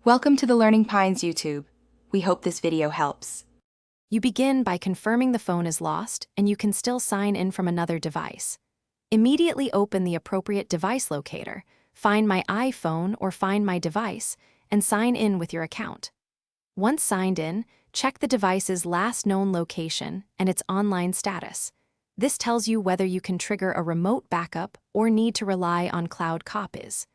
Welcome to the Learning Pines YouTube. We hope this video helps. You begin by confirming the phone is lost and you can still sign in from another device. Immediately open the appropriate device locator, find My iPhone or Find My Device, and sign in with your account. Once signed in, check the device's last known location and its online status. This tells you whether you can trigger a remote backup or need to rely on cloud copies.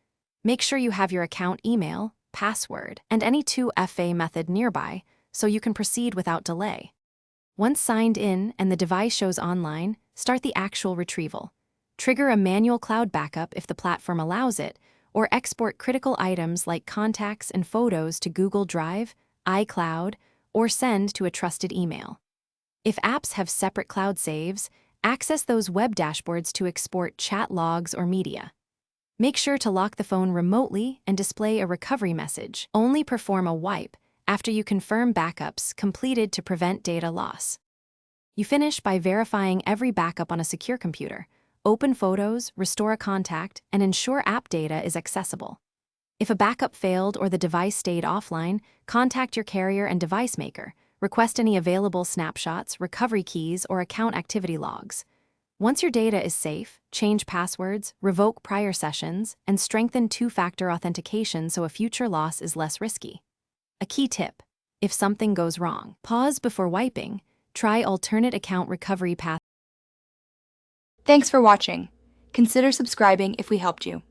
Make sure you have your account email, password, and any 2FA method nearby so you can proceed without delay. Once signed in and the device shows online, start the actual retrieval. Trigger a manual cloud backup if the platform allows it, or export critical items like contacts and photos to Google Drive, iCloud, or send to a trusted email. If apps have separate cloud saves, access those web dashboards to export chat logs or media. Make sure to lock the phone remotely and display a recovery message. Only perform a wipe after you confirm backups completed to prevent data loss. You finish by verifying every backup on a secure computer. Open photos, restore a contact, and ensure app data is accessible. If a backup failed or the device stayed offline, contact your carrier and device maker. Request any available snapshots, recovery keys, or account activity logs. Once your data is safe, change passwords, revoke prior sessions, and strengthen two-factor authentication so a future loss is less risky. A key tip: if something goes wrong, pause before wiping. Try alternate account recovery paths. Thanks for watching. Consider subscribing if we helped you.